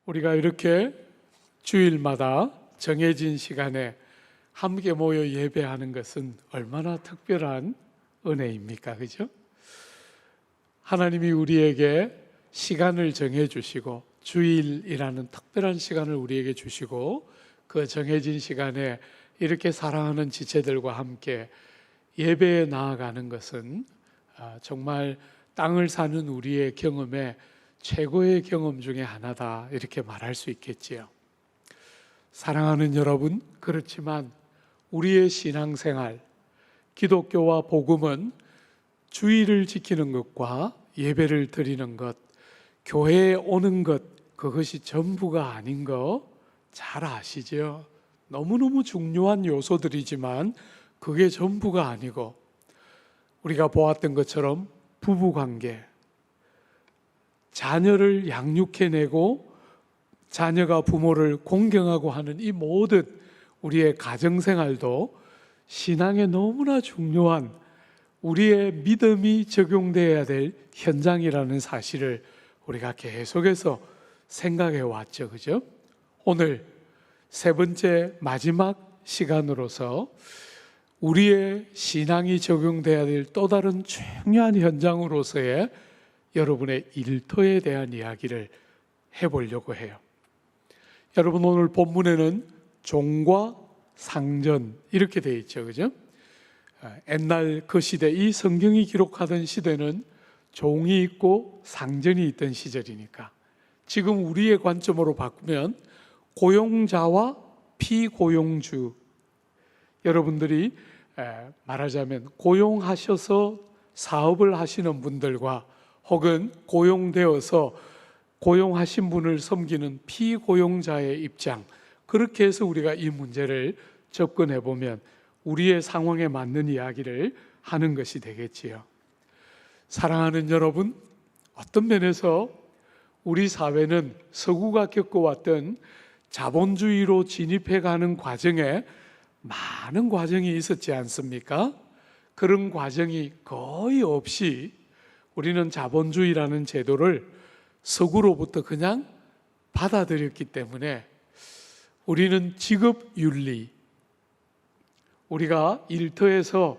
우리가 이렇게 주일마다 정해진 시간에 함께 모여 예배하는 것은 얼마나 특별한 은혜입니까? 그죠? 하나님이 우리에게 시간을 정해 주시고 주일이라는 특별한 시간을 우리에게 주시고 그 정해진 시간에 이렇게 사랑하는 지체들과 함께 예배에 나아가는 것은 정말 땅을 사는 우리의 경험에 최고의 경험 중에 하나다, 이렇게 말할 수 있겠지요. 사랑하는 여러분, 그렇지만 우리의 신앙생활, 기독교와 복음은 주일을 지키는 것과 예배를 드리는 것, 교회에 오는 것, 그것이 전부가 아닌 거 잘 아시죠? 너무너무 중요한 요소들이지만 그게 전부가 아니고, 우리가 보았던 것처럼 부부관계, 자녀를 양육해내고 자녀가 부모를 공경하고 하는 이 모든 우리의 가정생활도 신앙에 너무나 중요한 우리의 믿음이 적용되어야 될 현장이라는 사실을 우리가 계속해서 생각해 왔죠. 그죠? 오늘 세 번째 마지막 시간으로서 우리의 신앙이 적용되어야 될 또 다른 중요한 현장으로서의 여러분의 일터에 대한 이야기를 해보려고 해요. 여러분, 오늘 본문에는 종과 상전 이렇게 되어 있죠. 그죠? 옛날 그 시대, 이 성경이 기록하던 시대는 종이 있고 상전이 있던 시절이니까, 지금 우리의 관점으로 바꾸면 고용자와 피고용주, 여러분들이 말하자면 고용하셔서 사업을 하시는 분들과 혹은 고용되어서 고용하신 분을 섬기는 피고용자의 입장, 그렇게 해서 우리가 이 문제를 접근해 보면 우리의 상황에 맞는 이야기를 하는 것이 되겠지요. 사랑하는 여러분, 어떤 면에서 우리 사회는 서구가 겪어왔던 자본주의로 진입해가는 과정에 많은 과정이 있었지 않습니까? 그런 과정이 거의 없이 우리는 자본주의라는 제도를 서구로부터 그냥 받아들였기 때문에 우리는 직업윤리, 우리가 일터에서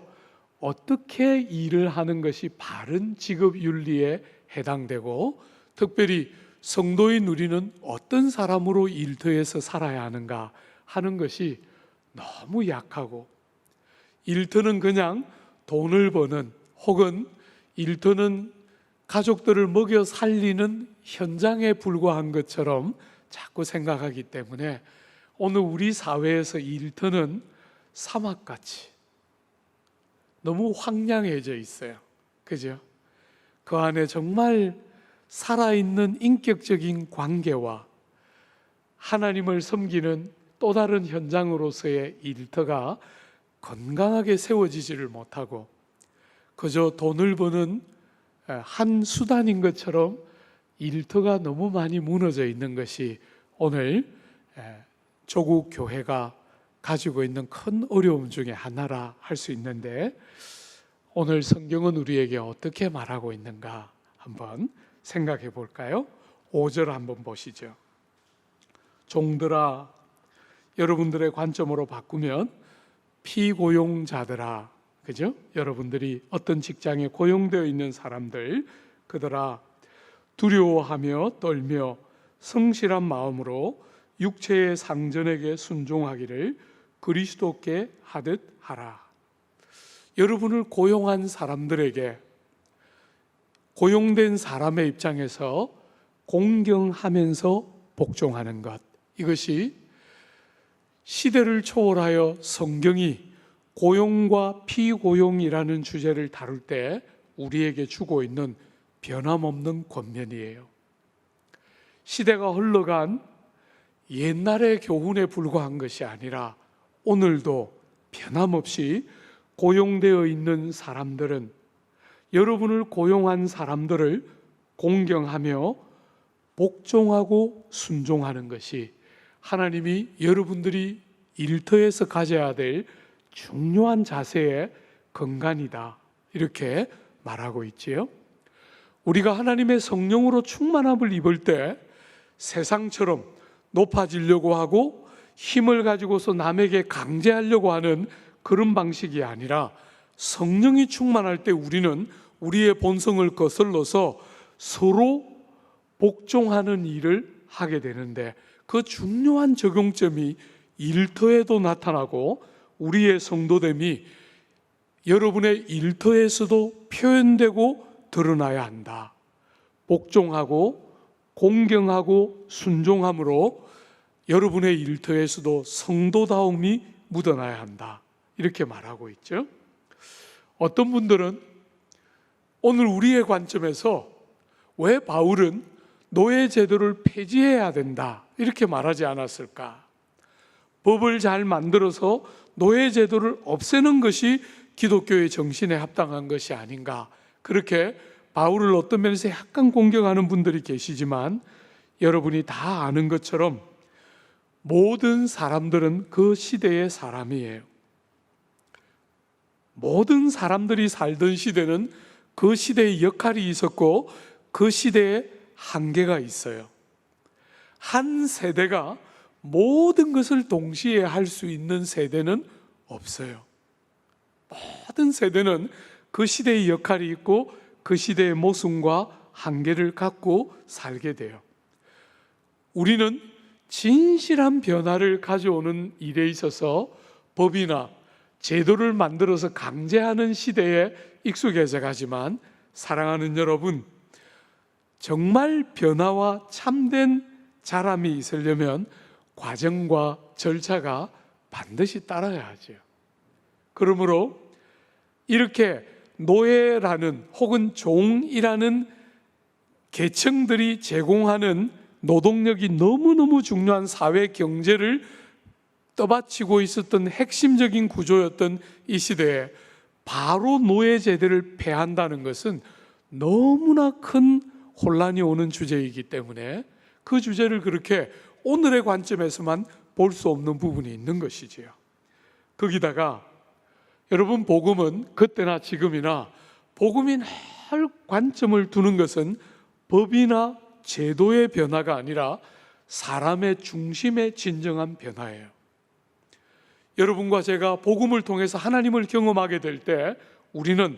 어떻게 일을 하는 것이 바른 직업윤리에 해당되고, 특별히 성도인 우리는 어떤 사람으로 일터에서 살아야 하는가 하는 것이 너무 약하고, 일터는 그냥 돈을 버는, 혹은 일터는 가족들을 먹여 살리는 현장에 불과한 것처럼 자꾸 생각하기 때문에 오늘 우리 사회에서 일터는 사막같이 너무 황량해져 있어요. 그죠? 그 안에 정말 살아있는 인격적인 관계와 하나님을 섬기는 또 다른 현장으로서의 일터가 건강하게 세워지지를 못하고 그저 돈을 버는 한 수단인 것처럼 일터가 너무 많이 무너져 있는 것이 오늘 조국 교회가 가지고 있는 큰 어려움 중에 하나라 할 수 있는데, 오늘 성경은 우리에게 어떻게 말하고 있는가 한번 생각해 볼까요? 5절 한번 보시죠. 종들아, 여러분들의 관점으로 바꾸면 피고용자들아, 그죠? 여러분들이 어떤 직장에 고용되어 있는 사람들, 그들아, 두려워하며 떨며 성실한 마음으로 육체의 상전에게 순종하기를 그리스도께 하듯 하라. 여러분을 고용한 사람들에게, 고용된 사람의 입장에서 공경하면서 복종하는 것, 이것이 시대를 초월하여 성경이 고용과 피고용이라는 주제를 다룰 때 우리에게 주고 있는 변함없는 권면이에요. 시대가 흘러간 옛날의 교훈에 불과한 것이 아니라 오늘도 변함없이 고용되어 있는 사람들은 여러분을 고용한 사람들을 공경하며 복종하고 순종하는 것이 하나님이 여러분들이 일터에서 가져야 될 중요한 자세의 근간이다, 이렇게 말하고 있지요. 우리가 하나님의 성령으로 충만함을 입을 때 세상처럼 높아지려고 하고 힘을 가지고서 남에게 강제하려고 하는 그런 방식이 아니라 성령이 충만할 때 우리는 우리의 본성을 거슬러서 서로 복종하는 일을 하게 되는데, 그 중요한 적용점이 일터에도 나타나고 우리의 성도됨이 여러분의 일터에서도 표현되고 드러나야 한다. 복종하고 공경하고 순종함으로 여러분의 일터에서도 성도다움이 묻어나야 한다. 이렇게 말하고 있죠. 어떤 분들은 오늘 우리의 관점에서 왜 바울은 노예 제도를 폐지해야 된다 이렇게 말하지 않았을까? 법을 잘 만들어서 노예 제도를 없애는 것이 기독교의 정신에 합당한 것이 아닌가, 그렇게 바울을 어떤 면에서 약간 공격하는 분들이 계시지만, 여러분이 다 아는 것처럼 모든 사람들은 그 시대의 사람이에요. 모든 사람들이 살던 시대는 그 시대의 역할이 있었고 그 시대에 한계가 있어요. 한 세대가 모든 것을 동시에 할 수 있는 세대는 없어요. 모든 세대는 그 시대의 역할이 있고 그 시대의 모순과 한계를 갖고 살게 돼요. 우리는 진실한 변화를 가져오는 일에 있어서 법이나 제도를 만들어서 강제하는 시대에 익숙해져 가지만, 사랑하는 여러분, 정말 변화와 참된 자람이 있으려면 과정과 절차가 반드시 따라야 하죠. 그러므로 이렇게 노예라는 혹은 종이라는 계층들이 제공하는 노동력이 너무너무 중요한 사회 경제를 떠받치고 있었던 핵심적인 구조였던 이 시대에 바로 노예 제도를 폐한다는 것은 너무나 큰 혼란이 오는 주제이기 때문에 그 주제를 그렇게 오늘의 관점에서만 볼 수 없는 부분이 있는 것이지요. 거기다가 여러분, 복음은 그때나 지금이나 복음이 늘 관점을 두는 것은 법이나 제도의 변화가 아니라 사람의 중심의 진정한 변화예요. 여러분과 제가 복음을 통해서 하나님을 경험하게 될 때 우리는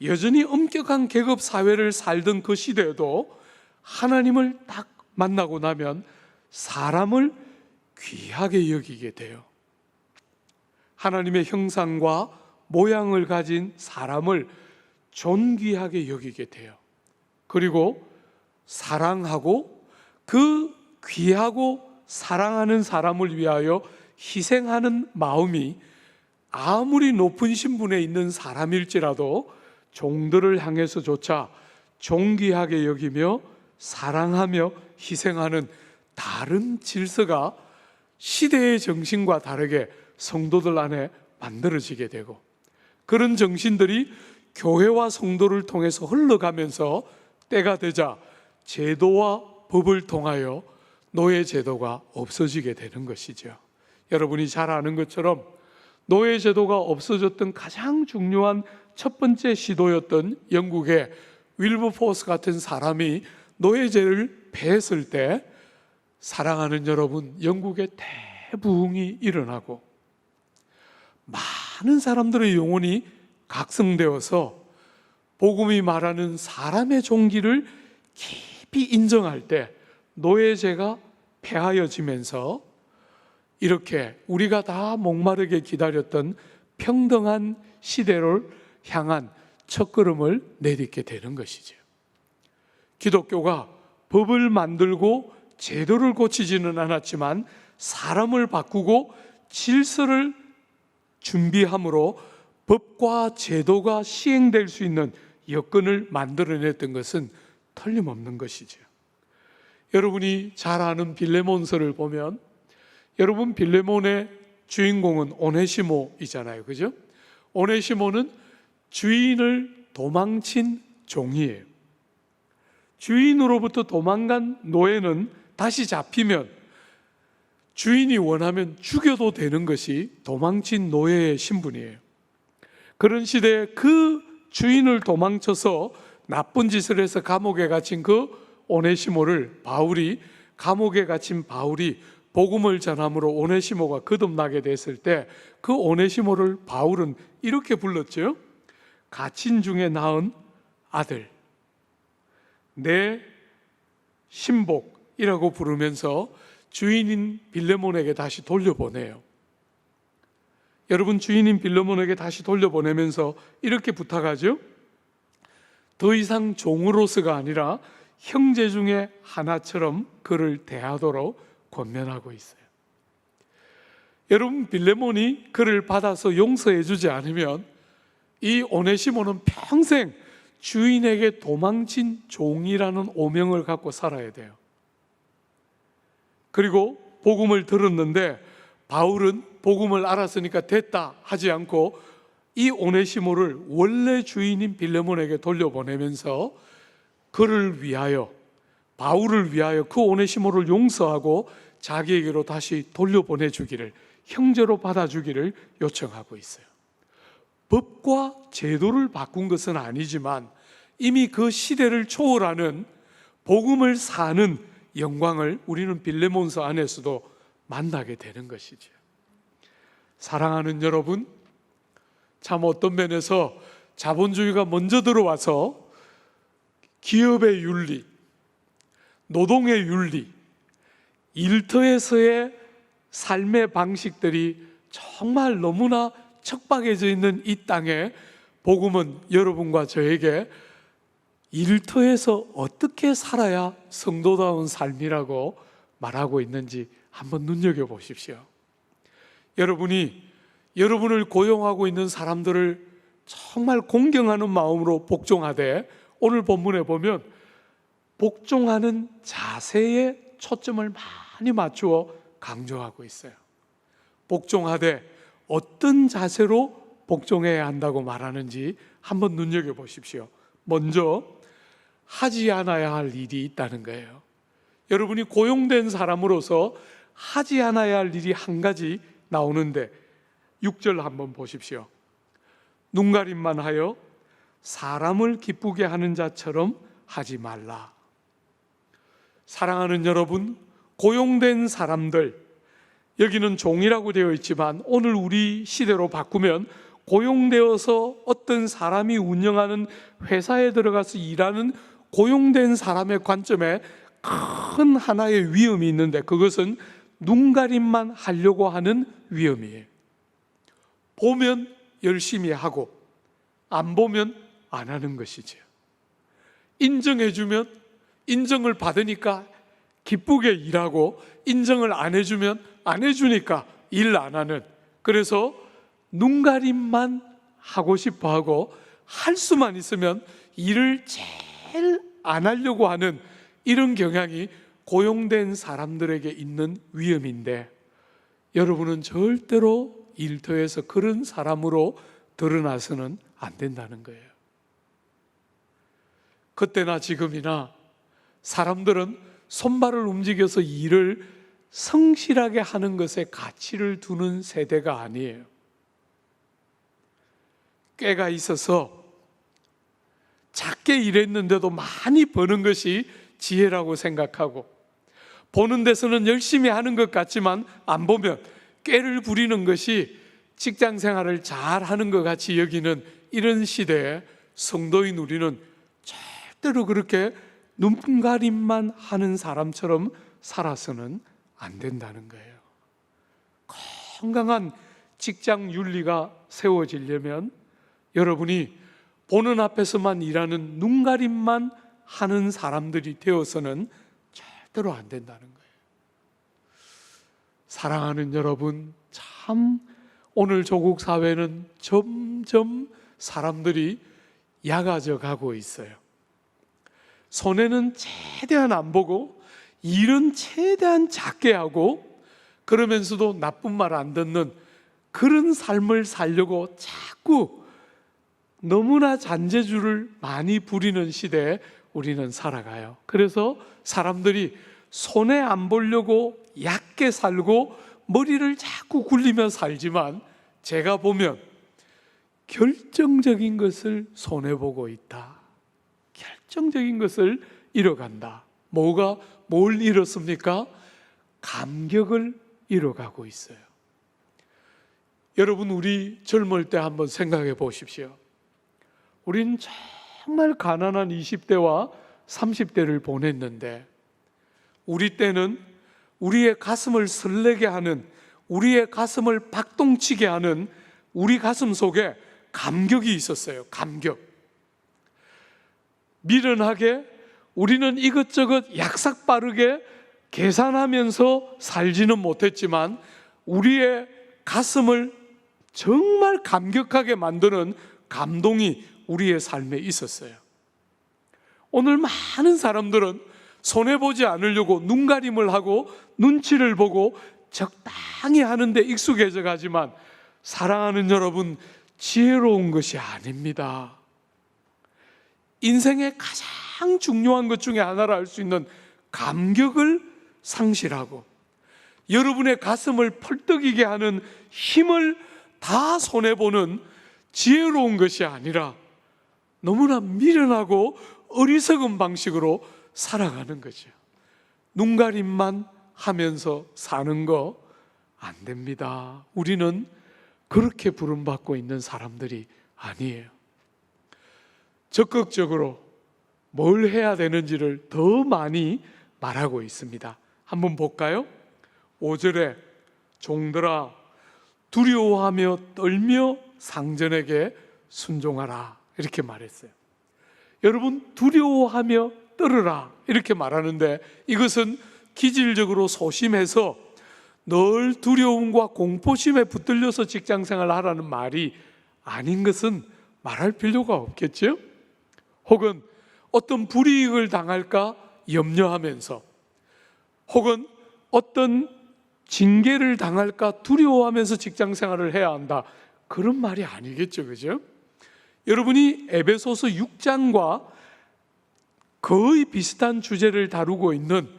여전히 엄격한 계급 사회를 살던 그 시대에도 하나님을 딱 만나고 나면 사람을 귀하게 여기게 돼요. 하나님의 형상과 모양을 가진 사람을 존귀하게 여기게 돼요. 그리고 사랑하고 그 귀하고 사랑하는 사람을 위하여 희생하는 마음이 아무리 높은 신분에 있는 사람일지라도 종들을 향해서조차 존귀하게 여기며 사랑하며 희생하는 다른 질서가 시대의 정신과 다르게 성도들 안에 만들어지게 되고, 그런 정신들이 교회와 성도를 통해서 흘러가면서 때가 되자 제도와 법을 통하여 노예 제도가 없어지게 되는 것이죠. 여러분이 잘 아는 것처럼 노예 제도가 없어졌던 가장 중요한 첫 번째 시도였던 영국의 윌버포스 같은 사람이 노예제를 폐했을 때, 사랑하는 여러분, 영국에 대부흥이 일어나고 많은 사람들의 영혼이 각성되어서 복음이 말하는 사람의 종기를 깊이 인정할 때 노예제가 폐하여지면서 이렇게 우리가 다 목마르게 기다렸던 평등한 시대를 향한 첫걸음을 내딛게 되는 것이죠. 기독교가 법을 만들고 제도를 고치지는 않았지만 사람을 바꾸고 질서를 준비함으로 법과 제도가 시행될 수 있는 여건을 만들어냈던 것은 틀림없는 것이죠. 여러분이 잘 아는 빌레몬서를 보면, 여러분, 빌레몬의 주인공은 오네시모이잖아요, 그죠? 오네시모는 주인을 도망친 종이에요. 주인으로부터 도망간 노예는 다시 잡히면 주인이 원하면 죽여도 되는 것이 도망친 노예의 신분이에요. 그런 시대에 그 주인을 도망쳐서 나쁜 짓을 해서 감옥에 갇힌 그 오네시모를 바울이 감옥에 갇힌 바울이 복음을 전함으로 오네시모가 거듭나게 됐을 때 그 오네시모를 바울은 이렇게 불렀죠. 갇힌 중에 낳은 아들, 내 신복이라고 부르면서 주인인 빌레몬에게 다시 돌려보내요. 여러분, 주인인 빌레몬에게 다시 돌려보내면서 이렇게 부탁하죠. 더 이상 종으로서가 아니라 형제 중에 하나처럼 그를 대하도록 권면하고 있어요. 여러분, 빌레몬이 그를 받아서 용서해 주지 않으면 이 오네시모는 평생 주인에게 도망친 종이라는 오명을 갖고 살아야 돼요. 그리고 복음을 들었는데 바울은 복음을 알았으니까 됐다 하지 않고 이 오네시모를 원래 주인인 빌레몬에게 돌려보내면서 그를 위하여, 바울을 위하여 그 오네시모를 용서하고 자기에게로 다시 돌려보내주기를, 형제로 받아주기를 요청하고 있어요. 법과 제도를 바꾼 것은 아니지만 이미 그 시대를 초월하는 복음을 사는 영광을 우리는 빌레몬서 안에서도 만나게 되는 것이죠. 사랑하는 여러분, 참 어떤 면에서 자본주의가 먼저 들어와서 기업의 윤리, 노동의 윤리, 일터에서의 삶의 방식들이 정말 너무나 척박해져 있는 이 땅에 복음은 여러분과 저에게 일터에서 어떻게 살아야 성도다운 삶이라고 말하고 있는지 한번 눈여겨보십시오. 여러분이 여러분을 고용하고 있는 사람들을 정말 공경하는 마음으로 복종하되, 오늘 본문에 보면 복종하는 자세에 초점을 많이 맞추어 강조하고 있어요. 복종하되 어떤 자세로 복종해야 한다고 말하는지 한번 눈여겨보십시오. 먼저 하지 않아야 할 일이 있다는 거예요. 여러분이 고용된 사람으로서 하지 않아야 할 일이 한 가지 나오는데 6절 한번 보십시오. 눈가림만 하여 사람을 기쁘게 하는 자처럼 하지 말라. 사랑하는 여러분, 고용된 사람들, 여기는 종이라고 되어 있지만 오늘 우리 시대로 바꾸면 고용되어서 어떤 사람이 운영하는 회사에 들어가서 일하는 고용된 사람의 관점에 큰 하나의 위험이 있는데, 그것은 눈가림만 하려고 하는 위험이에요. 보면 열심히 하고 안 보면 안 하는 것이죠. 인정해주면 인정을 받으니까 기쁘게 일하고, 인정을 안 해주면 안 해주니까 일 안 하는, 그래서 눈가림만 하고 싶어 하고 할 수만 있으면 일을 제일 안 하려고 하는 이런 경향이 고용된 사람들에게 있는 위험인데, 여러분은 절대로 일터에서 그런 사람으로 드러나서는 안 된다는 거예요. 그때나 지금이나 사람들은 손발을 움직여서 일을 성실하게 하는 것에 가치를 두는 세대가 아니에요. 꾀가 있어서 작게 일했는데도 많이 버는 것이 지혜라고 생각하고, 보는 데서는 열심히 하는 것 같지만 안 보면 꾀를 부리는 것이 직장 생활을 잘 하는 것 같이 여기는 이런 시대에 성도인 우리는 절대로 그렇게 눈가림만 하는 사람처럼 살아서는 안 된다는 거예요. 건강한 직장 윤리가 세워지려면 여러분이 보는 앞에서만 일하는 눈가림만 하는 사람들이 되어서는 절대로 안 된다는 거예요. 사랑하는 여러분, 참 오늘 조국 사회는 점점 사람들이 약아져 가고 있어요. 손해는 최대한 안 보고 일은 최대한 작게 하고, 그러면서도 나쁜 말 안 듣는 그런 삶을 살려고 자꾸 너무나 잔재주를 많이 부리는 시대에 우리는 살아가요. 그래서 사람들이 손해 안 보려고 얕게 살고 머리를 자꾸 굴리며 살지만, 제가 보면 결정적인 것을 손해보고 있다, 결정적인 것을 잃어간다. 뭐가 뭘 잃었습니까? 감격을 잃어가고 있어요. 여러분, 우리 젊을 때 한번 생각해 보십시오. 우리는 정말 가난한 20대와 30대를 보냈는데, 우리 때는 우리의 가슴을 설레게 하는, 우리의 가슴을 박동치게 하는 우리 가슴 속에 감격이 있었어요. 감격. 미련하게 우리는 이것저것 약삭빠르게 계산하면서 살지는 못했지만 우리의 가슴을 정말 감격하게 만드는 감동이 우리의 삶에 있었어요. 오늘 많은 사람들은 손해보지 않으려고 눈가림을 하고 눈치를 보고 적당히 하는데 익숙해져 가지만, 사랑하는 여러분, 지혜로운 것이 아닙니다. 인생의 가장 중요한 것 중에 하나를 알 수 있는 감격을 상실하고 여러분의 가슴을 펄떡이게 하는 힘을 다 손해보는 지혜로운 것이 아니라 너무나 미련하고 어리석은 방식으로 살아가는 거죠. 눈가림만 하면서 사는 거 안 됩니다. 우리는 그렇게 부름받고 있는 사람들이 아니에요. 적극적으로 뭘 해야 되는지를 더 많이 말하고 있습니다. 한번 볼까요? 5절에 종들아 두려워하며 떨며 상전에게 순종하라, 이렇게 말했어요. 여러분, 두려워하며 떨으라 이렇게 말하는데, 이것은 기질적으로 소심해서 늘 두려움과 공포심에 붙들려서 직장생활을 하라는 말이 아닌 것은 말할 필요가 없겠죠? 혹은 어떤 불이익을 당할까 염려하면서, 혹은 어떤 징계를 당할까 두려워하면서 직장생활을 해야 한다, 그런 말이 아니겠죠, 그죠? 여러분이 에베소서 6장과 거의 비슷한 주제를 다루고 있는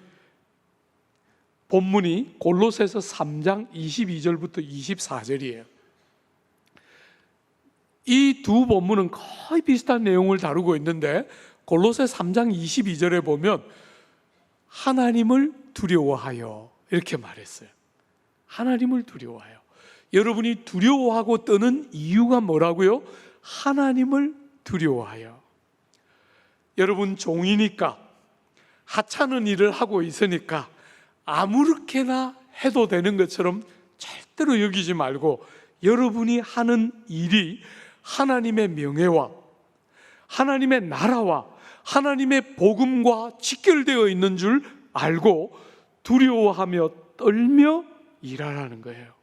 본문이 골로새서 3장 22절부터 24절이에요. 이 두 본문은 거의 비슷한 내용을 다루고 있는데, 골로새 3장 22절에 보면 하나님을 두려워하여 이렇게 말했어요. 하나님을 두려워하여. 여러분이 두려워하고 떠는 이유가 뭐라고요? 하나님을 두려워하여. 여러분, 종이니까, 하찮은 일을 하고 있으니까 아무렇게나 해도 되는 것처럼 절대로 여기지 말고, 여러분이 하는 일이 하나님의 명예와 하나님의 나라와 하나님의 복음과 직결되어 있는 줄 알고 두려워하며 떨며 일하라는 거예요.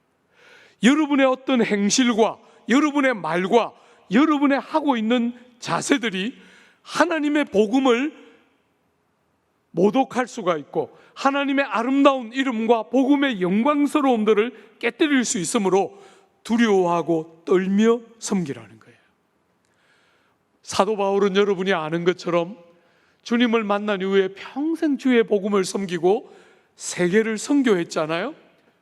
여러분의 어떤 행실과 여러분의 말과 여러분의 하고 있는 자세들이 하나님의 복음을 모독할 수가 있고 하나님의 아름다운 이름과 복음의 영광스러움들을 깨뜨릴 수 있으므로 두려워하고 떨며 섬기라는 거예요. 사도 바울은 여러분이 아는 것처럼 주님을 만난 이후에 평생 주의 복음을 섬기고 세계를 선교했잖아요.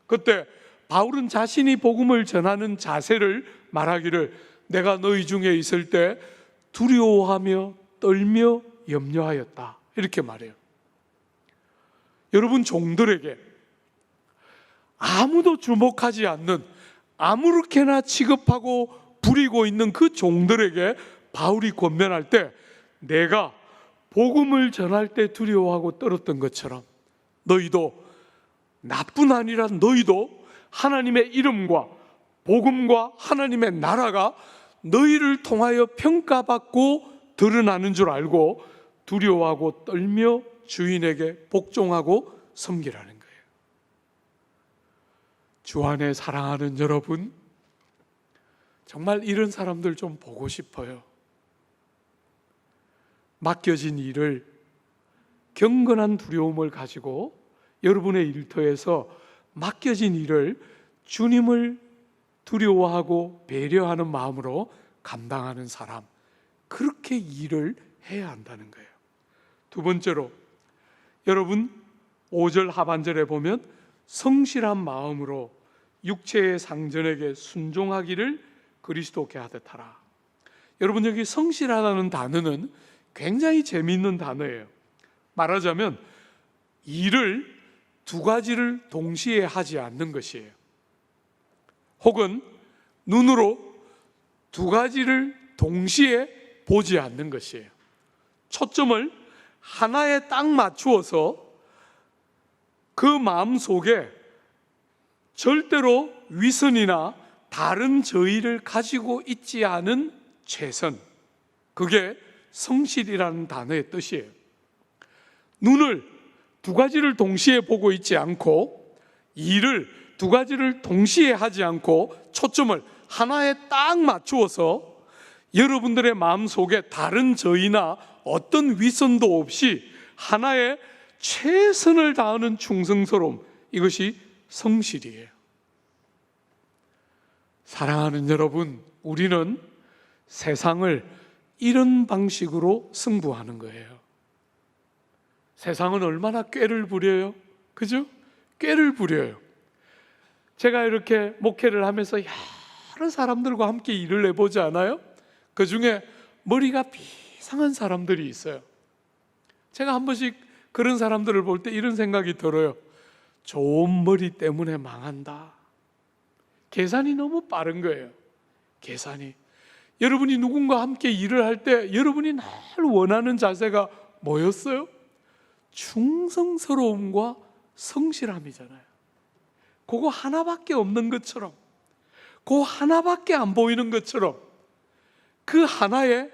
그때 바울은 자신이 복음을 전하는 자세를 말하기를, 내가 너희 중에 있을 때 두려워하며 떨며 염려하였다, 이렇게 말해요. 여러분, 종들에게, 아무도 주목하지 않는 아무렇게나 취급하고 부리고 있는 그 종들에게 바울이 권면할 때, 내가 복음을 전할 때 두려워하고 떨었던 것처럼 너희도, 나뿐 아니라 너희도 하나님의 이름과 복음과 하나님의 나라가 너희를 통하여 평가받고 드러나는 줄 알고 두려워하고 떨며 주인에게 복종하고 섬기라는 거예요. 주 안에 사랑하는 여러분, 정말 이런 사람들 좀 보고 싶어요. 맡겨진 일을 경건한 두려움을 가지고 여러분의 일터에서 맡겨진 일을 주님을 두려워하고 배려하는 마음으로 감당하는 사람, 그렇게 일을 해야 한다는 거예요. 두 번째로, 여러분 5절 하반절에 보면 성실한 마음으로 육체의 상전에게 순종하기를 그리스도께 하듯 하라. 여러분, 여기 성실하다는 단어는 굉장히 재미있는 단어예요. 말하자면 일을 두 가지를 동시에 하지 않는 것이에요. 혹은 눈으로 두 가지를 동시에 보지 않는 것이에요. 초점을 하나에 딱 맞추어서 그 마음 속에 절대로 위선이나 다른 저의를 가지고 있지 않은 최선, 그게 성실이라는 단어의 뜻이에요. 눈을 두 가지를 동시에 보고 있지 않고, 일을 두 가지를 동시에 하지 않고 초점을 하나에 딱 맞추어서 여러분들의 마음속에 다른 저의나 어떤 위선도 없이 하나의 최선을 다하는 충성스러움, 이것이 성실이에요. 사랑하는 여러분, 우리는 세상을 이런 방식으로 승부하는 거예요. 세상은 얼마나 꾀를 부려요? 그죠? 꾀를 부려요. 제가 이렇게 목회를 하면서 여러 사람들과 함께 일을 해보지 않아요? 그 중에 머리가 비상한 사람들이 있어요. 제가 한 번씩 그런 사람들을 볼 때 이런 생각이 들어요. 좋은 머리 때문에 망한다. 계산이 너무 빠른 거예요. 계산이. 여러분이 누군가 함께 일을 할 때 여러분이 늘 원하는 자세가 뭐였어요? 충성스러움과 성실함이잖아요. 그거 하나밖에 없는 것처럼, 그거 하나밖에 안 보이는 것처럼 그 하나에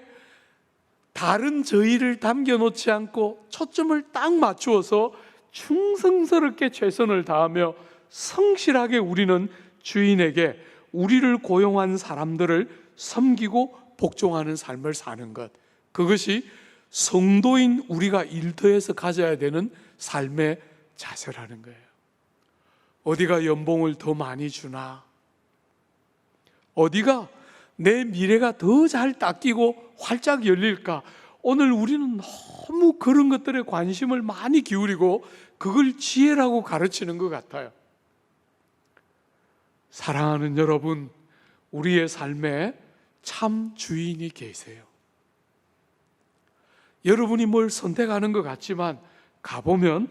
다른 저의를 담겨놓지 않고 초점을 딱 맞추어서 충성스럽게 최선을 다하며 성실하게 우리는 주인에게 우리를 고용한 사람들을 섬기고 복종하는 삶을 사는 것, 그것이 성도인 우리가 일터에서 가져야 되는 삶의 자세라는 거예요. 어디가 연봉을 더 많이 주나, 어디가 내 미래가 더 잘 닦이고 활짝 열릴까, 오늘 우리는 너무 그런 것들에 관심을 많이 기울이고 그걸 지혜라고 가르치는 것 같아요. 사랑하는 여러분, 우리의 삶에 참 주인이 계세요. 여러분이 뭘 선택하는 것 같지만 가보면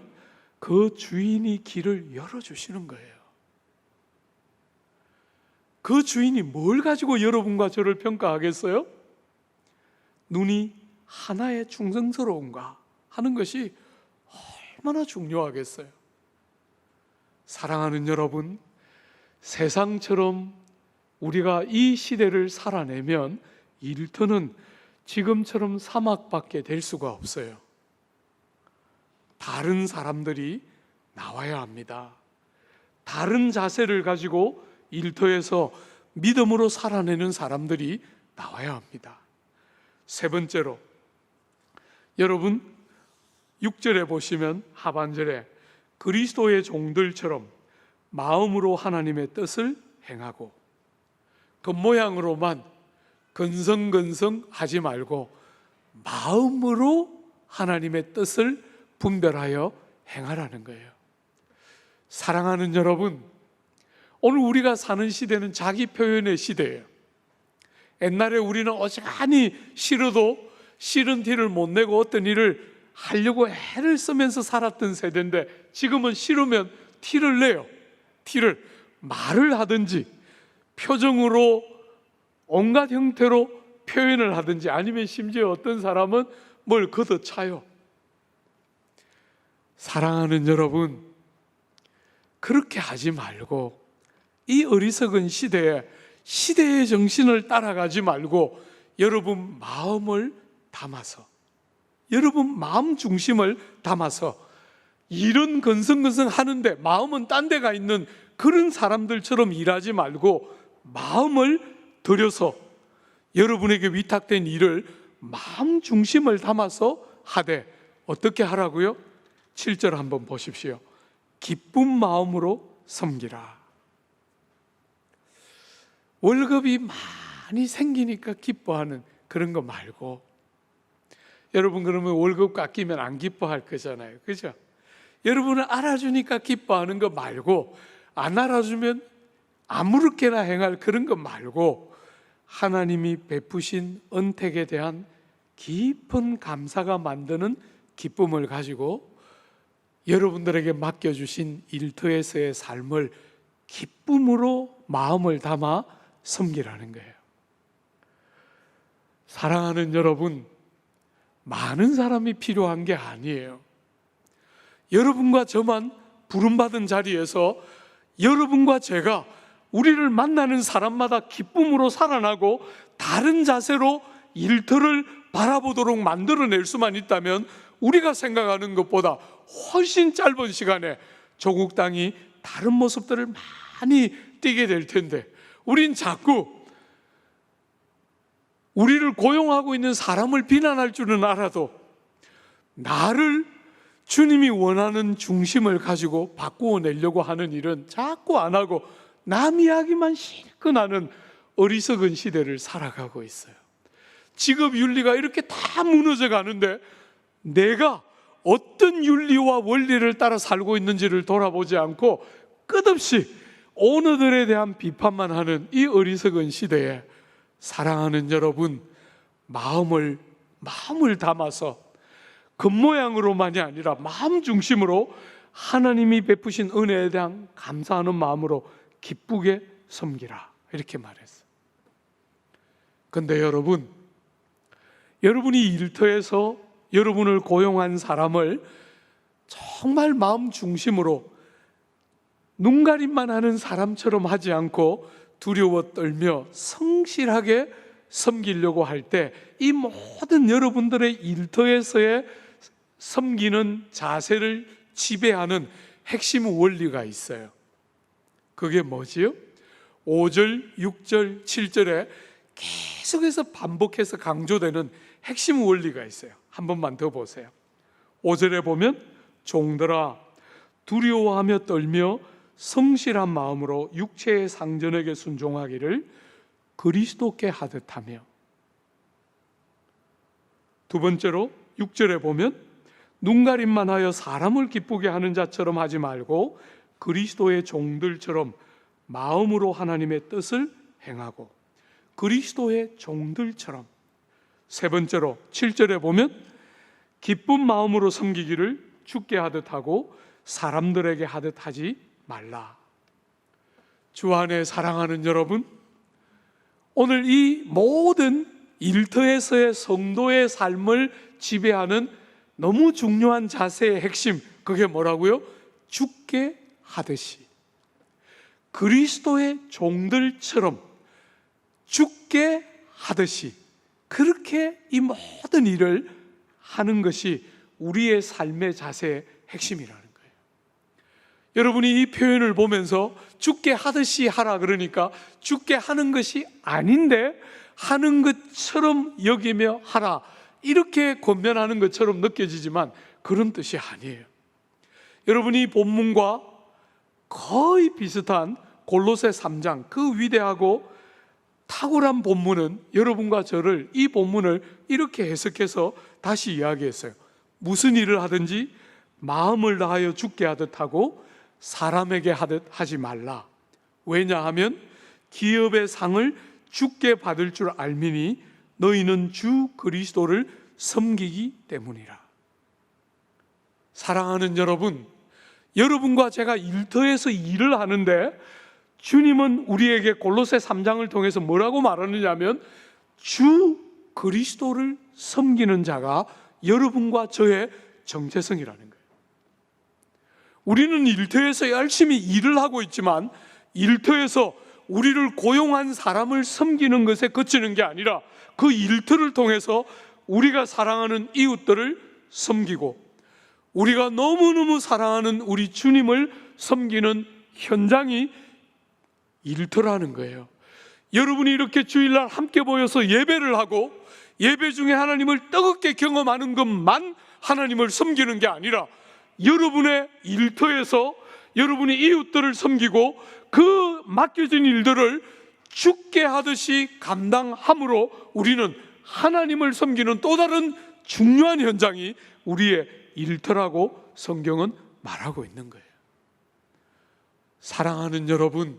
그 주인이 길을 열어주시는 거예요. 그 주인이 뭘 가지고 여러분과 저를 평가하겠어요? 눈이 하나에 충성스러운가 하는 것이 얼마나 중요하겠어요. 사랑하는 여러분, 세상처럼 우리가 이 시대를 살아내면 일터는 지금처럼 사막밖에 될 수가 없어요. 다른 사람들이 나와야 합니다. 다른 자세를 가지고 일터에서 믿음으로 살아내는 사람들이 나와야 합니다. 세 번째로, 여러분 6절에 보시면 하반절에 그리스도의 종들처럼 마음으로 하나님의 뜻을 행하고, 겉모양으로만 건성건성 하지 말고 마음으로 하나님의 뜻을 분별하여 행하라는 거예요. 사랑하는 여러분, 오늘 우리가 사는 시대는 자기 표현의 시대예요. 옛날에 우리는 어지간히 싫어도 싫은 티를 못 내고 어떤 일을 하려고 애를 쓰면서 살았던 세대인데, 지금은 싫으면 티를 내요. 티를 말을 하든지 표정으로 온갖 형태로 표현을 하든지, 아니면 심지어 어떤 사람은 뭘 걷어차요. 사랑하는 여러분, 그렇게 하지 말고 이 어리석은 시대에 시대의 정신을 따라가지 말고 여러분 마음을 담아서, 여러분 마음 중심을 담아서 일은 건성건성 하는데 마음은 딴 데가 있는 그런 사람들처럼 일하지 말고 마음을 들여서 여러분에게 위탁된 일을 마음 중심을 담아서 하되, 어떻게 하라고요? 7절 한번 보십시오. 기쁜 마음으로 섬기라. 월급이 많이 생기니까 기뻐하는 그런 거 말고, 여러분 그러면 월급 깎이면 안 기뻐할 거잖아요, 그죠? 여러분을 알아주니까 기뻐하는 거 말고, 안 알아주면 아무렇게나 행할 그런 거 말고, 하나님이 베푸신 은택에 대한 깊은 감사가 만드는 기쁨을 가지고 여러분들에게 맡겨주신 일터에서의 삶을 기쁨으로 마음을 담아 섬기라는 거예요. 사랑하는 여러분, 많은 사람이 필요한 게 아니에요. 여러분과 저만 부름받은 자리에서 여러분과 제가 우리를 만나는 사람마다 기쁨으로 살아나고 다른 자세로 일터를 바라보도록 만들어낼 수만 있다면 우리가 생각하는 것보다 훨씬 짧은 시간에 조국 땅이 다른 모습들을 많이 띠게 될 텐데, 우린 자꾸 우리를 고용하고 있는 사람을 비난할 줄은 알아도 나를 주님이 원하는 중심을 가지고 바꾸어 내려고 하는 일은 자꾸 안 하고 남 이야기만 실컷 하는 어리석은 시대를 살아가고 있어요. 직업 윤리가 이렇게 다 무너져 가는데 내가 어떤 윤리와 원리를 따라 살고 있는지를 돌아보지 않고 끝없이 오너들에 대한 비판만 하는 이 어리석은 시대에, 사랑하는 여러분, 마음을 담아서 겉모양으로만이 아니라 마음 중심으로 하나님이 베푸신 은혜에 대한 감사하는 마음으로 기쁘게 섬기라, 이렇게 말했어요. 그런데 여러분이 일터에서 여러분을 고용한 사람을 정말 마음 중심으로 눈가림만 하는 사람처럼 하지 않고 두려워 떨며 성실하게 섬기려고 할 때 이 모든 여러분들의 일터에서의 섬기는 자세를 지배하는 핵심 원리가 있어요. 그게 뭐지요? 5절, 6절, 7절에 계속해서 반복해서 강조되는 핵심 원리가 있어요. 한 번만 더 보세요. 5절에 보면 종들아 두려워하며 떨며 성실한 마음으로 육체의 상전에게 순종하기를 그리스도께 하듯 하며, 두 번째로 6절에 보면 눈가림만 하여 사람을 기쁘게 하는 자처럼 하지 말고 그리스도의 종들처럼 마음으로 하나님의 뜻을 행하고, 그리스도의 종들처럼. 세 번째로 7절에 보면 기쁜 마음으로 섬기기를 주께 하듯 하고 사람들에게 하듯 하지 말라. 주 안에 사랑하는 여러분, 오늘 이 모든 일터에서의 성도의 삶을 지배하는 너무 중요한 자세의 핵심, 그게 뭐라고요? 주께 하듯이, 그리스도의 종들처럼 주께 하듯이, 그렇게 이 모든 일을 하는 것이 우리의 삶의 자세의 핵심이라는 거예요. 여러분이 이 표현을 보면서 주께 하듯이 하라 그러니까 주께 하는 것이 아닌데 하는 것처럼 여기며 하라, 이렇게 권면하는 것처럼 느껴지지만 그런 뜻이 아니에요. 여러분이 본문과 거의 비슷한 골로새 3장, 그 위대하고 탁월한 본문은 여러분과 저를, 이 본문을 이렇게 해석해서 다시 이야기했어요. 무슨 일을 하든지 마음을 다하여 주께 하듯 하고 사람에게 하듯 하지 말라. 왜냐하면 기업의 상을 주께 받을 줄 알미니 너희는 주 그리스도를 섬기기 때문이라. 사랑하는 여러분, 여러분과 제가 일터에서 일을 하는데 주님은 우리에게 골로새 3장을 통해서 뭐라고 말하느냐면 주 그리스도를 섬기는 자가 여러분과 저의 정체성이라는 거예요. 우리는 일터에서 열심히 일을 하고 있지만 일터에서 우리를 고용한 사람을 섬기는 것에 그치는 게 아니라 그 일터를 통해서 우리가 사랑하는 이웃들을 섬기고 우리가 너무너무 사랑하는 우리 주님을 섬기는 현장이 일터라는 거예요. 여러분이 이렇게 주일날 함께 모여서 예배를 하고 예배 중에 하나님을 뜨겁게 경험하는 것만 하나님을 섬기는 게 아니라 여러분의 일터에서 여러분이 이웃들을 섬기고 그 맡겨진 일들을 주께 하듯이 감당함으로 우리는 하나님을 섬기는 또 다른 중요한 현장이 우리의 일터라고 성경은 말하고 있는 거예요. 사랑하는 여러분,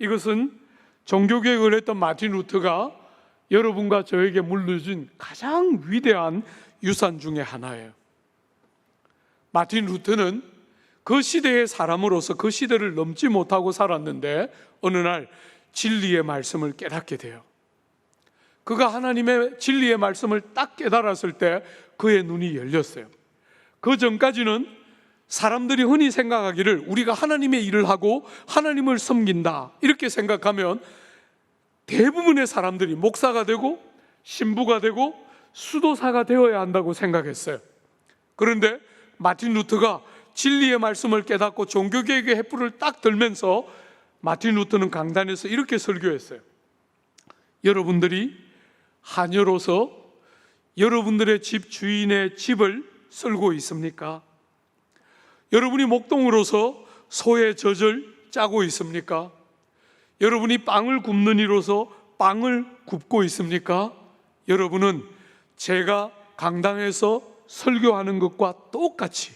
이것은 종교개혁을 했던 마틴 루터가 여러분과 저에게 물려준 가장 위대한 유산 중에 하나예요. 마틴 루터는 그 시대의 사람으로서 그 시대를 넘지 못하고 살았는데 어느 날 진리의 말씀을 깨닫게 돼요. 그가 하나님의 진리의 말씀을 딱 깨달았을 때 그의 눈이 열렸어요. 그 전까지는 사람들이 흔히 생각하기를 우리가 하나님의 일을 하고 하나님을 섬긴다 이렇게 생각하면 대부분의 사람들이 목사가 되고 신부가 되고 수도사가 되어야 한다고 생각했어요. 그런데 마틴 루터가 진리의 말씀을 깨닫고 종교개혁의 횃불을 딱 들면서 마틴 루터는 강단에서 이렇게 설교했어요. 여러분들이 하녀로서 여러분들의 집 주인의 집을 쓸고 있습니까? 여러분이 목동으로서 소의 젖을 짜고 있습니까? 여러분이 빵을 굽는 이로서 빵을 굽고 있습니까? 여러분은 제가 강당에서 설교하는 것과 똑같이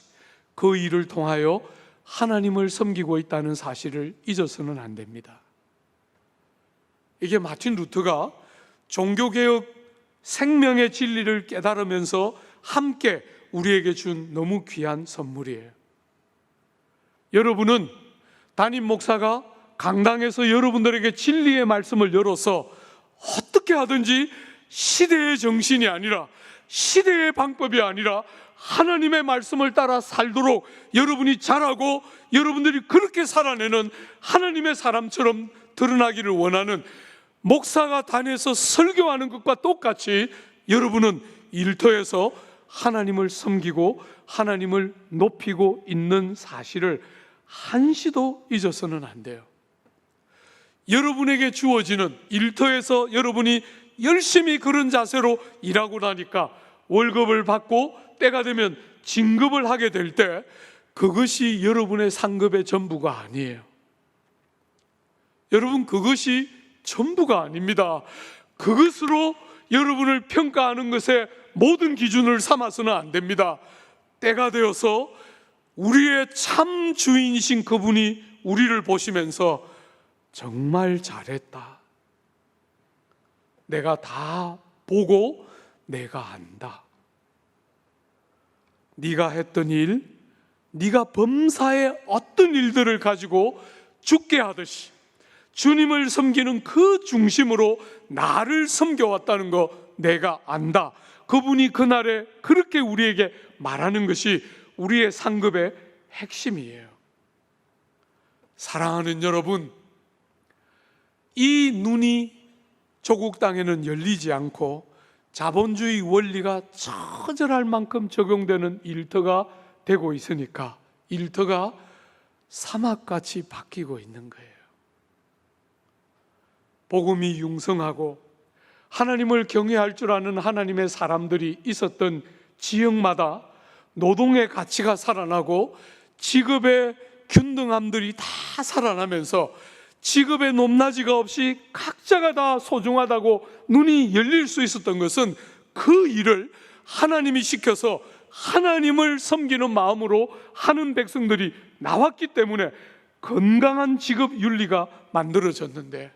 그 일을 통하여 하나님을 섬기고 있다는 사실을 잊어서는 안 됩니다. 이게 마틴 루터가 종교개혁 생명의 진리를 깨달으면서 함께 우리에게 준 너무 귀한 선물이에요. 여러분은 담임 목사가 강당에서 여러분들에게 진리의 말씀을 열어서 어떻게 하든지 시대의 정신이 아니라 시대의 방법이 아니라 하나님의 말씀을 따라 살도록 여러분이 자라고 여러분들이 그렇게 살아내는 하나님의 사람처럼 드러나기를 원하는 목사가 단에서 설교하는 것과 똑같이 여러분은 일터에서 하나님을 섬기고 하나님을 높이고 있는 사실을 한시도 잊어서는 안 돼요. 여러분에게 주어지는 일터에서 여러분이 열심히 그런 자세로 일하고 나니까 월급을 받고 때가 되면 진급을 하게 될 때 그것이 여러분의 상급의 전부가 아니에요. 여러분, 그것이 전부가 아닙니다. 그것으로 여러분을 평가하는 것에 모든 기준을 삼아서는 안 됩니다. 때가 되어서 우리의 참 주인이신 그분이 우리를 보시면서 정말 잘했다. 내가 다 보고 내가 안다. 네가 했던 일, 네가 범사의 어떤 일들을 가지고 죽게 하듯이 주님을 섬기는 그 중심으로 나를 섬겨왔다는 거 내가 안다. 그분이 그날에 그렇게 우리에게 말하는 것이 우리의 상급의 핵심이에요. 사랑하는 여러분, 이 눈이 조국 땅에는 열리지 않고 자본주의 원리가 처절할 만큼 적용되는 일터가 되고 있으니까 일터가 사막같이 바뀌고 있는 거예요. 복음이 융성하고 하나님을 경외할 줄 아는 하나님의 사람들이 있었던 지역마다 노동의 가치가 살아나고 직업의 균등함들이 다 살아나면서 직업의 높낮이가 없이 각자가 다 소중하다고 눈이 열릴 수 있었던 것은 그 일을 하나님이 시켜서 하나님을 섬기는 마음으로 하는 백성들이 나왔기 때문에 건강한 직업 윤리가 만들어졌는데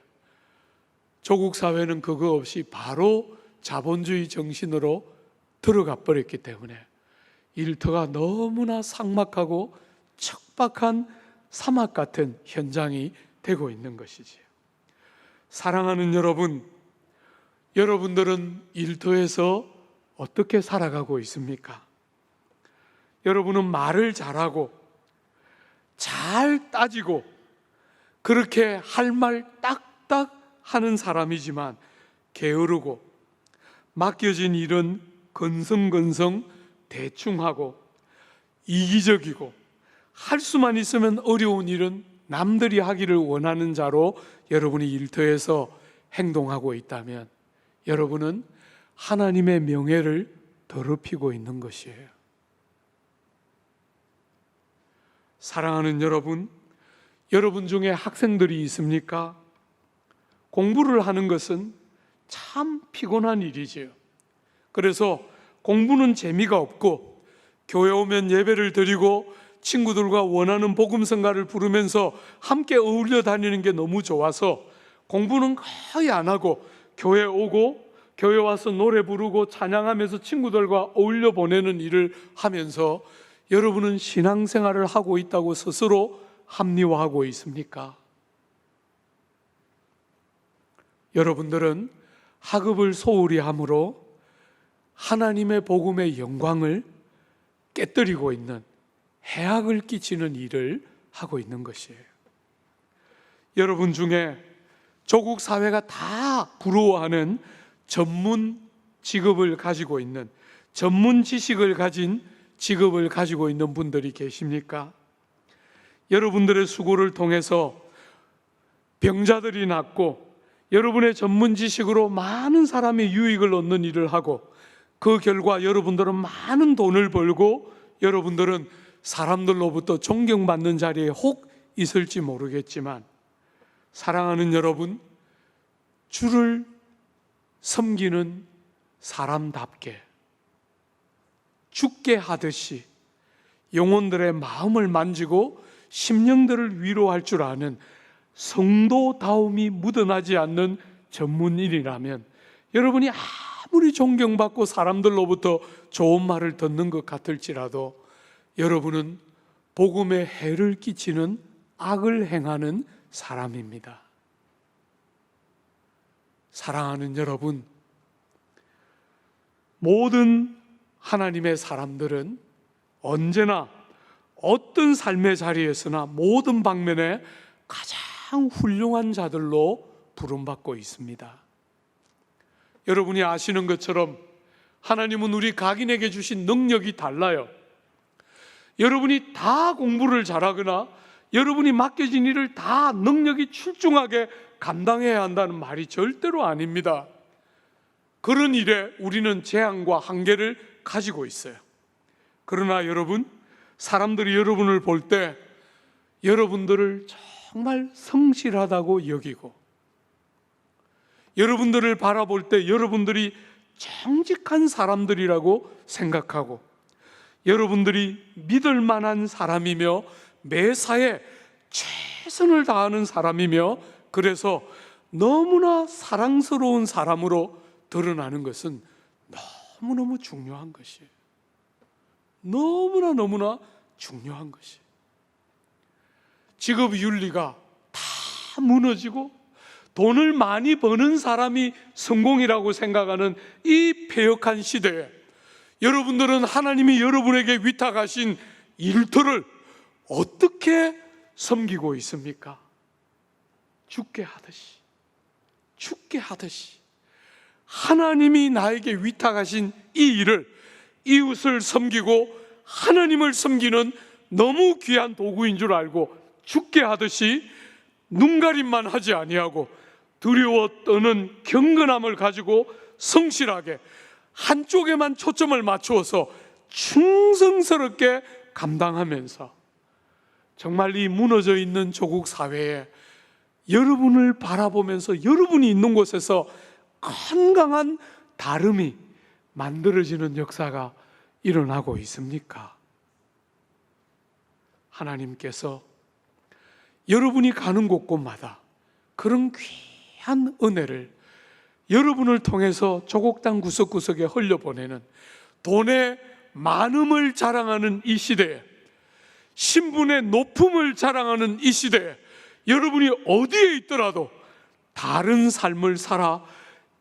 조국 사회는 그거 없이 바로 자본주의 정신으로 들어가 버렸기 때문에 일터가 너무나 삭막하고 척박한 사막 같은 현장이 되고 있는 것이지요. 사랑하는 여러분, 여러분들은 일터에서 어떻게 살아가고 있습니까? 여러분은 말을 잘하고 잘 따지고 그렇게 할 말 딱딱 하는 사람이지만 게으르고 맡겨진 일은 건성건성 대충하고 이기적이고 할 수만 있으면 어려운 일은 남들이 하기를 원하는 자로 여러분이 일터에서 행동하고 있다면 여러분은 하나님의 명예를 더럽히고 있는 것이에요. 사랑하는 여러분, 여러분 중에 학생들이 있습니까? 공부를 하는 것은 참 피곤한 일이지요. 그래서 공부는 재미가 없고 교회 오면 예배를 드리고 친구들과 원하는 복음성가를 부르면서 함께 어울려 다니는 게 너무 좋아서 공부는 거의 안 하고 교회 오고 교회 와서 노래 부르고 찬양하면서 친구들과 어울려 보내는 일을 하면서 여러분은 신앙생활을 하고 있다고 스스로 합리화하고 있습니까? 여러분들은 학업을 소홀히 함으로 하나님의 복음의 영광을 깨뜨리고 있는, 해악을 끼치는 일을 하고 있는 것이에요. 여러분 중에 조국 사회가 다 부러워하는 전문 직업을 가지고 있는, 전문 지식을 가진 직업을 가지고 있는 분들이 계십니까? 여러분들의 수고를 통해서 병자들이 낫고 여러분의 전문 지식으로 많은 사람이 유익을 얻는 일을 하고, 그 결과 여러분들은 많은 돈을 벌고 여러분들은 사람들로부터 존경받는 자리에 혹 있을지 모르겠지만, 사랑하는 여러분, 주를 섬기는 사람답게 죽게 하듯이 영혼들의 마음을 만지고 심령들을 위로할 줄 아는 성도다움이 묻어나지 않는 전문일이라면, 여러분이 아무리 존경받고 사람들로부터 좋은 말을 듣는 것 같을지라도 여러분은 복음에 해를 끼치는 악을 행하는 사람입니다. 사랑하는 여러분, 모든 하나님의 사람들은 언제나 어떤 삶의 자리에서나 모든 방면에 가장 훌륭한 자들로 부름받고 있습니다. 여러분이 아시는 것처럼 하나님은 우리 각인에게 주신 능력이 달라요. 여러분이 다 공부를 잘하거나 여러분이 맡겨진 일을 다 능력이 출중하게 감당해야 한다는 말이 절대로 아닙니다. 그런 일에 우리는 재앙과 한계를 가지고 있어요. 그러나 여러분, 사람들이 여러분을 볼 때 여러분들을 정말 성실하다고 여기고, 여러분들을 바라볼 때 여러분들이 정직한 사람들이라고 생각하고, 여러분들이 믿을 만한 사람이며 매사에 최선을 다하는 사람이며, 그래서 너무나 사랑스러운 사람으로 드러나는 것은 너무너무 중요한 것이에요. 너무나 중요한 것이에요. 직업 윤리가 다 무너지고 돈을 많이 버는 사람이 성공이라고 생각하는 이 패역한 시대에 여러분들은 하나님이 여러분에게 위탁하신 일터를 어떻게 섬기고 있습니까? 죽게 하듯이 하나님이 나에게 위탁하신 이 일을, 이웃을 섬기고 하나님을 섬기는 너무 귀한 도구인 줄 알고 죽게 하듯이 눈가림만 하지 아니하고 두려워 떠는 경건함을 가지고 성실하게 한쪽에만 초점을 맞추어서 충성스럽게 감당하면서 정말 이 무너져 있는 조국 사회에 여러분을 바라보면서 여러분이 있는 곳에서 건강한 다름이 만들어지는 역사가 일어나고 있습니까? 하나님께서 여러분이 가는 곳곳마다 그런 귀한 은혜를 여러분을 통해서 조국 땅 구석구석에 흘려보내는, 돈의 많음을 자랑하는 이 시대에, 신분의 높음을 자랑하는 이 시대에 여러분이 어디에 있더라도 다른 삶을 살아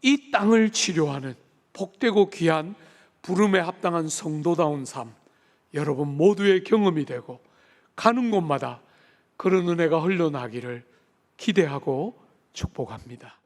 이 땅을 치료하는 복되고 귀한 부름에 합당한 성도다운 삶, 여러분 모두의 경험이 되고 가는 곳마다 그런 은혜가 흘러나기를 기대하고 축복합니다.